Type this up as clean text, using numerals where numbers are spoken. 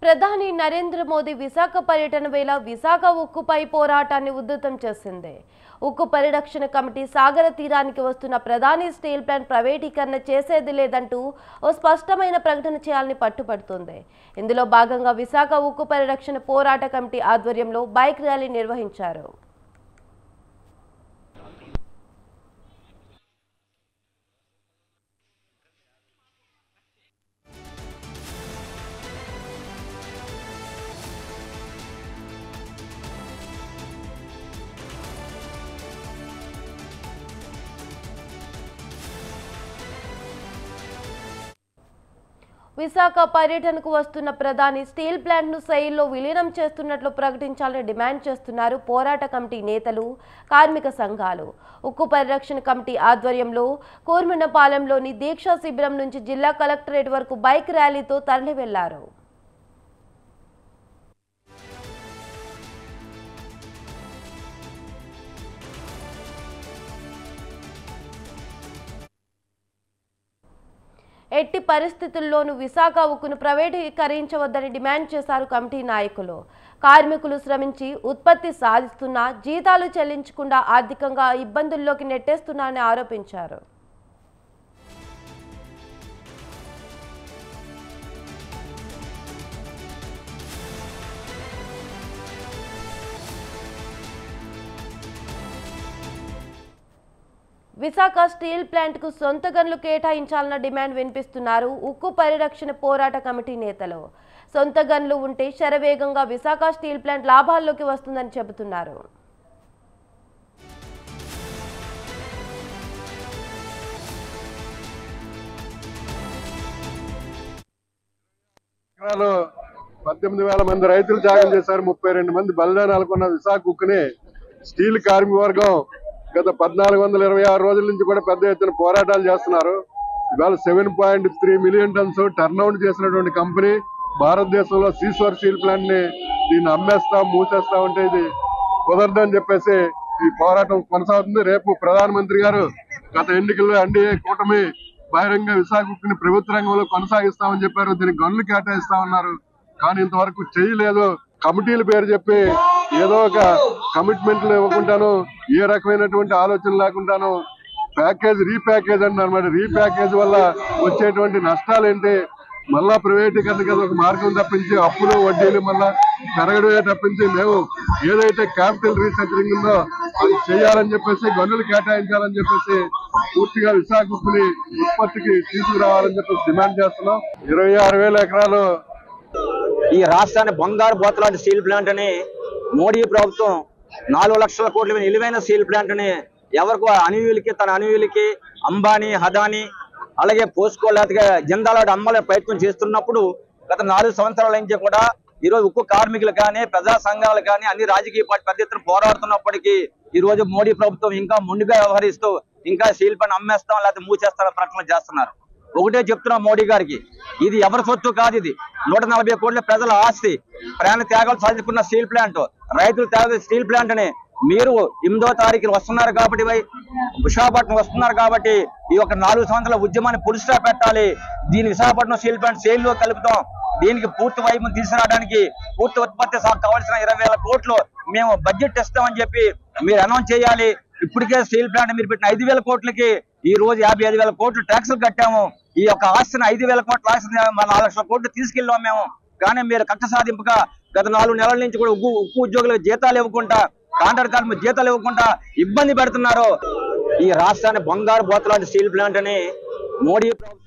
ప్రధాని నరేంద్ర మోదీ విశాఖ పర్యటన వేళ విశాఖ ఉక్కుపై పోరాటాన్ని ఉధృతం చేసింది. ఉక్కు పరిరక్షణ కమిటీ సాగర తీరానికి వస్తున్న ప్రధాని స్టీల్ ప్లాంట్ ప్రైవేటీకరణ చేసేది లేదంటూ ఓ స్పష్టమైన ప్రకటన చేయాలని పట్టుపడుతోంది. ఇందులో భాగంగా విశాఖ ఉక్కు పరిరక్షణ పోరాట కమిటీ ఆధ్వర్యంలో బైక్ ర్యాలీ నిర్వహించారు. విశాఖ పర్యటనకు వస్తున్న ప్రధాని స్టీల్ ప్లాంట్ ను సెయిల్లో విలీనం చేస్తున్నట్లు ప్రకటించాలని డిమాండ్ చేస్తున్నారు పోరాట కమిటీ నేతలు, కార్మిక సంఘాలు. ఉక్కు పరిరక్షణ కమిటీ ఆధ్వర్యంలో కూర్మినపాలెంలోని దీక్షా శిబిరం నుంచి జిల్లా కలెక్టరేట్ వరకు బైక్ ర్యాలీతో తరలి వెళ్లారు. ఎట్టి పరిస్థితుల్లోనూ విశాఖ ఉక్కును ప్రైవేటీకరించవద్దని డిమాండ్ చేశారు కమిటీ నాయకులు. కార్మికులు శ్రమించి ఉత్పత్తి సాధిస్తున్నా జీతాలు చెల్లించకుండా ఆర్థికంగా ఇబ్బందుల్లోకి నెట్టేస్తున్నారని ఆరోపించారు. విశాఖ స్టీల్ ప్లాంట్ కు సొంత గన్లు కేటాయించాలన్న డిమాండ్ వినిపిస్తున్నారు ఉక్కు పరిరక్షణ పోరాట కమిటీ నేతలు. సొంత గన్లు ఉంటే శరవేగంగా విశాఖ స్టీల్ ప్లాంట్ లాభాల్లోకి వస్తుందని చెబుతున్నారు. ఎకరాలు 18,000 మంది రైతులు త్యాగం చేశారు. 32 మంది బలిదానాలు కొన్న విశాఖ ఉక్కుని స్టీల్ కార్మిక వర్గం గత 1426 రోజుల నుంచి కూడా పెద్ద ఎత్తున పోరాటాలు చేస్తున్నారు. ఇవాళ 7.3 మిలియన్ టన్స్ టర్న్అవుట్ చేసినటువంటి కంపెనీ భారతదేశంలో సీసోర్ స్టీల్ ప్లాంట్ ని దీన్ని అమ్మేస్తాం, మూసేస్తా ఉంటే ఇది కుదరదని చెప్పేసి ఈ పోరాటం కొనసాగుతుంది. రేపు ప్రధానమంత్రి గారు గత ఎన్నికల్లో ఎన్డీఏ కూటమి బహిరంగ విశాఖ ఉక్కుని ప్రభుత్వ రంగంలో కొనసాగిస్తామని చెప్పారు. దీనికి గన్లు కేటాయిస్తా ఉన్నారు, కానీ ఇంతవరకు చేయలేదు. కమిటీల పేరు చెప్పి ఏదో ఒక కమిట్మెంట్లు ఇవ్వకుండాను, ఏ రకమైనటువంటి ఆలోచన లేకుండాను ప్యాకేజ్ రీప్యాకేజ్ అన్నమాట. రీప్యాకేజ్ వల్ల వచ్చేటువంటి నష్టాలు ఏంటి? మళ్ళా ప్రైవేటీకరణకి ఒక మార్గం తప్పించి అప్పులు వడ్డీలు మళ్ళా పెరగడమే తప్పించి మేము ఏదైతే క్యాపిటల్ రీసెంటరింగ్ ఉందో అది చేయాలని చెప్పేసి, గన్నులు కేటాయించాలని చెప్పేసి పూర్తిగా విశాఖ ఉక్కుని ఉత్పత్తికి తీసుకురావాలని చెప్పేసి డిమాండ్ చేస్తున్నాం. 26,000 ఎకరాలు ఈ రాష్ట్రాన్ని బంగారు బోతలాంటి స్టీల్ ప్లాంట్ అని మోడీ ప్రభుత్వం 4 లక్షల కోట్ల విలువైన స్టీల్ ప్లాంట్ అని ఎవరికో అనుయులకి, తన అనుయులకి అంబానీ, హదానీ అలాగే పోస్కో లేకపోతే జిందాల్ అమ్మలే ప్రయత్నం చేస్తున్నప్పుడు గత 4 సంవత్సరాల నుంచి కూడా ఈరోజు ఉక్కు కార్మికులు కానీ, ప్రజా సంఘాలు కానీ, అన్ని రాజకీయ పార్టీ పెద్ద ఎత్తున పోరాడుతున్నప్పటికీ ఈ రోజు మోడీ ప్రభుత్వం ఇంకా మొండిగా వ్యవహరిస్తూ ఇంకా స్టీల్ ప్లాంట్ అమ్మేస్తాం లేకపోతే మూసేస్తామని ప్రకటనలు చేస్తున్నారు. ఒకటే చెప్తున్నాం మోడీ గారికి, ఇది ఎవరి సొత్తు కాదు, ఇది 140 కోట్ల ప్రజల ఆస్తి. ప్రాణ త్యాగాలు సాధించుకున్న స్టీల్ ప్లాంట్, రైతులు త్యాగ స్టీల్ ప్లాంట్ అని మీరు 8వ తారీఖున వస్తున్నారు కాబట్టి, విశాఖపట్నం వస్తున్నారు కాబట్టి ఈ యొక్క 4 సంవత్సరాల ఉద్యమాన్ని పులి స్టాప్ పెట్టాలి. దీని విశాఖపట్నం స్టీల్ ప్లాంట్ సేల్లో కలుపుతాం. దీనికి పూర్తి వైపు తీసుకురావడానికి పూర్తి ఉత్పత్తి కావాల్సిన 20,000 కోట్లు మేము బడ్జెట్ ఇస్తామని చెప్పి మీరు అనౌన్స్ చేయాలి. ఇప్పటికే స్టీల్ ప్లాంట్ మీరు పెట్టిన 5,000 కోట్లకి ఈ రోజు 55,000 కోట్లు ట్యాక్సులు కట్టాము. ఈ యొక్క ఆస్తిని 5,000 కోట్ల ఆస్తిని 4 లక్షల కోట్లు తీసుకెళ్ళాము మేము. కానీ మీరు కక్ష సాధింపుగా గత 4 నెలల నుంచి కూడా ఉక్కు ఉద్యోగులకు జీతాలు ఇవ్వకుండా, కాంట్రాక్ట్ కార్మికులకు జీతాలు ఇవ్వకుండా ఇబ్బంది పెడుతున్నారు. ఈ రాష్ట్రాన్ని బంగారు బోతలాంటి స్టీల్ ప్లాంట్ అని మోడీ ప్రభుత్వం